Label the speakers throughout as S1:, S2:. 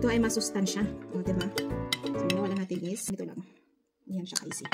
S1: ito ay masustansya. O, diba? So, wala natin is, ito lang. Ayan siya ka-easy.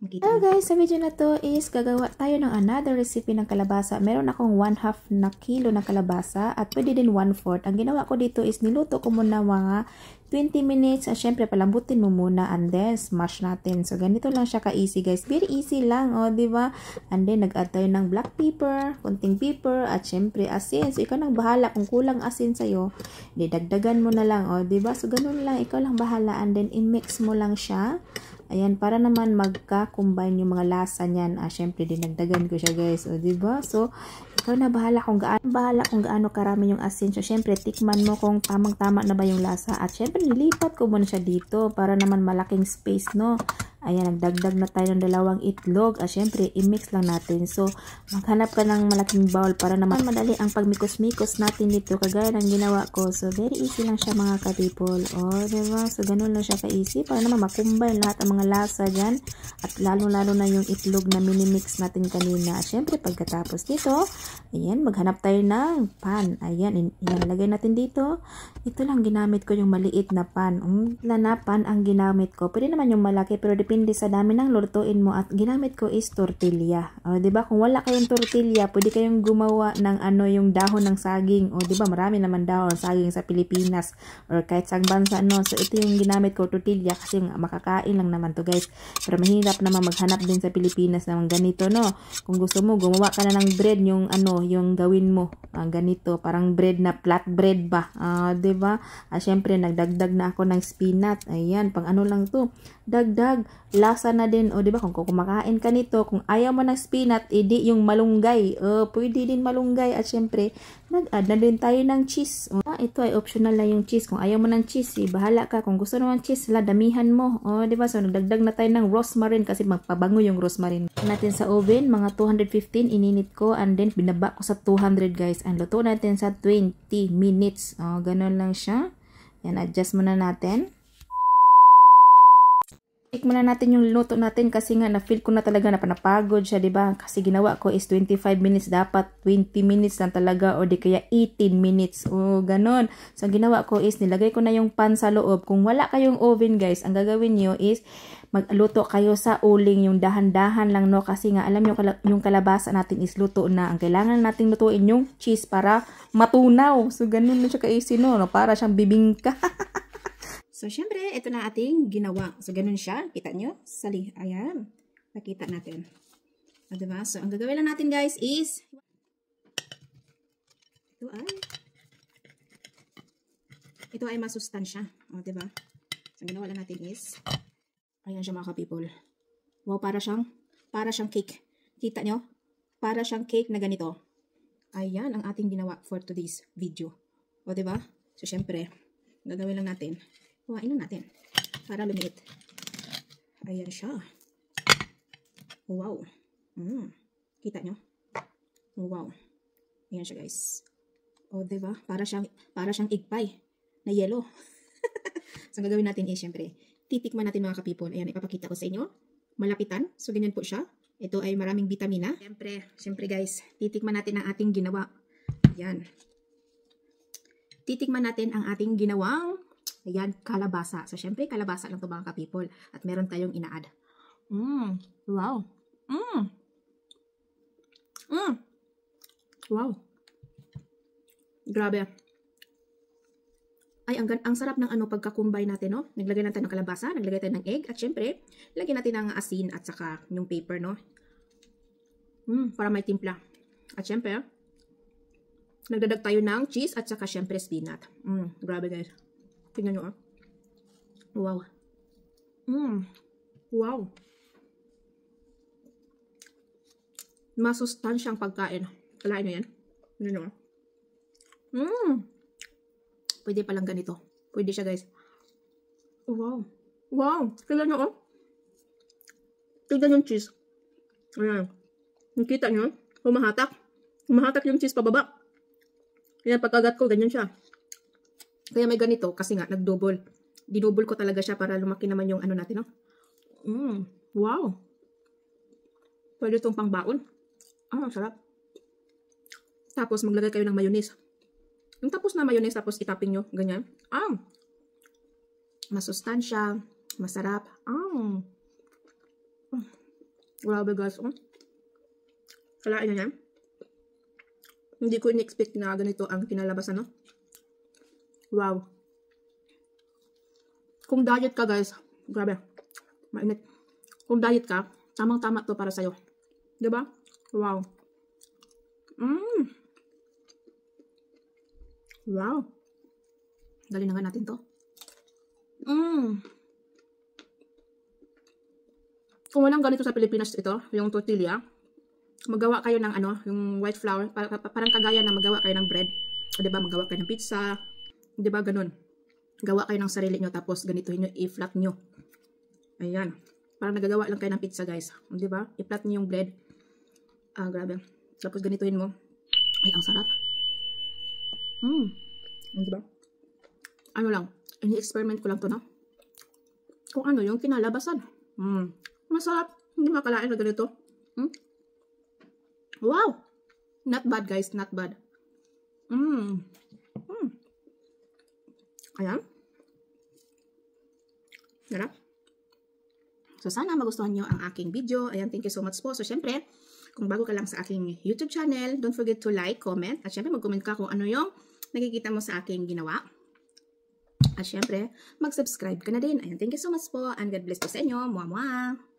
S2: Hello guys, sa video na to is gagawa tayo ng another recipe ng kalabasa. Meron akong 1/2 na kilo ng kalabasa at pwede din 1/4. Ang ginawa ko dito is niluto ko muna mga 20 minutes. At syempre palambutin mo muna and then smash natin. So ganito lang siya ka-easy guys. Very easy lang, o diba? And then nag-add tayo ng black pepper, konting pepper at syempre asin. So ikaw nang bahala kung kulang asin sa'yo. Dagdagan mo na lang, o diba? So ganun lang, ikaw lang bahala and then i-mix mo lang siya. Ayan, para naman magka-combine yung mga lasa niyan. Syempre dinagdagan ko siya guys. O, diba? So, ikaw na bahala kung gaano karami yung asin. So, syempre, tikman mo kung tamang-tama na ba yung lasa. At syempre, nilipat ko muna siya dito para naman malaking space, no? Ayan, nagdagdag na tayo ng 2 itlog. At syempre, i-mix lang natin. So, maghanap ka ng malaking bowl para naman madali ang pagmikos-mikos natin dito. Kagaya ng ginawa ko. So, very easy lang siya mga ka-people. O, diba? So, ganun lang siya ka-easy. Para naman makumbine lahat ang mga lasa dyan. At lalo-lalo na yung itlog na mini-mix natin kanina. At syempre, pagkatapos dito, ayan, maghanap tayo ng pan. Ayan, lagay natin dito. Ito lang ginamit ko yung maliit na pan. Na pan ang ginamit ko. Pwede naman yung malaki, pero depende sa dami ng lutuin mo. At ginamit ko is tortilla. O, diba? Kung wala kayong tortilla, pwede kayong gumawa ng yung dahon ng saging. O, diba? Marami naman dahon saging sa Pilipinas. Or kahit sa bansa, no? So, ito yung ginamit ko, tortilla. Kasi makakain lang naman to guys. Pero mahirap naman maghanap din sa Pilipinas ng ganito, no? Kung gusto mo, gumawa ka na ng bread, yung yung gawin mo. Ganito. Parang bread na flat bread ba? Diba? Syempre, nagdagdag na ako ng spinach. Ayan, pang ano lang to. Dagdag. Lasa na din, o diba, kung kumakain ka nito, kung ayaw mo ng spinach, edi yung malunggay, pwede din malunggay. At syempre, nag-add na din tayo ng cheese. Ito ay optional na yung cheese. Kung ayaw mo ng cheese, bahala ka. Kung gusto naman cheese, damihan mo. O, diba, so nagdagdag na tayo ng rosemary kasi magpabango yung rosemary. Natin sa oven, mga 215, ininit ko, and then binaba ko sa 200 guys. And luto natin sa 20 minutes. O, ganun lang siya. Yan, adjust muna natin. Muna natin yung luto natin kasi nga na-feel ko na talaga na napagod siya, diba? Kasi ginawa ko is 25 minutes, dapat 20 minutes lang talaga o di kaya 18 minutes. O, ganon. So, ginawa ko is nilagay ko na yung pan sa loob. Kung wala kayong oven, guys, ang gagawin nyo is magluto kayo sa uling, yung dahan-dahan lang, no? Kasi nga, alam nyo, yung kalabasa natin is luto na. Ang kailangan natin lutuin yung cheese para matunaw. So, ganon na siya ka-easy, no? Para siyang bibingka.
S1: So, syempre, ito na ating ginawa. So, ganun siya. Kita nyo? Sali. Ayan. Nakita natin. O, diba? So, ang gagawin lang natin, guys, is ito ay masustansya. O, diba? So, ang ginawa lang natin is ayan siya mga ka-people. Wow, para siyang cake. Kita nyo? Para siyang cake na ganito. Ayan ang ating ginawa for today's video. O, diba? So, syempre, gagawin lang natin. Kuhain lang natin para lumiit. Ayan siya. Wow. Kita nyo? Wow. Ayan siya guys. O, diba? Para siyang egg pie na yellow. So, ang gagawin natin is syempre, titikman natin mga ka-people. Ayan, ipapakita ko sa inyo. Malapitan. So, ganyan po siya. Ito ay maraming vitamina. Syempre guys, titikman natin ang ating ginawa. Ayan. Titikman natin ang ating ginawang ayan, kalabasa. So, syempre, kalabasa lang ito mga ka-people. At meron tayong ina-add. Wow. Wow. Grabe. Ay, ang sarap ng pagkakumbay natin, no? Naglagay natin ng kalabasa, naglagay tayo ng egg, at syempre, lagyan natin ng asin at saka yung paper, no? Para may timpla. At syempre, nagdadag tayo ng cheese at saka syempre spinach. Grabe guys. Tingnan nyo, oh. Wow. Wow. Masustansyang pagkain. Kalain nyo yan. Tingnan nyo, oh. Pwede palang ganito. Pwede siya, guys. Wow. Wow. Tingnan nyo, oh. Tingnan yung cheese. Ayan. Nakita nyo? Humahatak. Humahatak yung cheese pababa. Ayan, pagkagat ko, ganyan siya. Kaya may ganito kasi nga nag-double. Dinouble ko talaga siya para lumaki naman yung natin, no? Wow. Pwede itong pangbaon. Sarap. Tapos maglagay kayo ng mayonnaise. Yung tapos na mayonnaise tapos itaping nyo, ganyan. masustansya, masarap. Grabe guys. Kalain na yan. Hindi ko in-expect na ganito ang kinalabasan, no? Wow. Kung diet ka guys, grabe. Mainit. Kung diet ka, tamang-tama to para sa'yo. Diba? Wow. Wow. Dali na nga natin to. Kung walang ganito sa Pilipinas ito, yung tortilla, magawa kayo ng yung white flour, parang kagaya na magawa kayo ng bread. O diba, magawa kayo ng pizza. Diba, ganun. Gawa kayo ng sarili nyo, tapos ganito nyo, i-flat nyo. Ayan. Parang nagagawa lang kayo ng pizza, guys. Diba? I-flat nyo yung bread. Grabe. Tapos ganituhin mo. Ay, ang sarap. Diba? Ano lang, ini-experiment ko lang to, no? Kung ano yung kinalabasan. Masarap. Hindi makalain na ganito. Wow! Not bad, guys. Not bad. Ayan. Sarap. So, sana magustuhan nyo ang aking video. Ayan, thank you so much po. So, syempre, kung bago ka lang sa aking YouTube channel, don't forget to like, comment, at syempre, mag-comment ka kung ano yung nakikita mo sa aking ginawa. At syempre, mag-subscribe ka na din. Ayan, thank you so much po, and God bless po sa inyo. Mwah, mwah!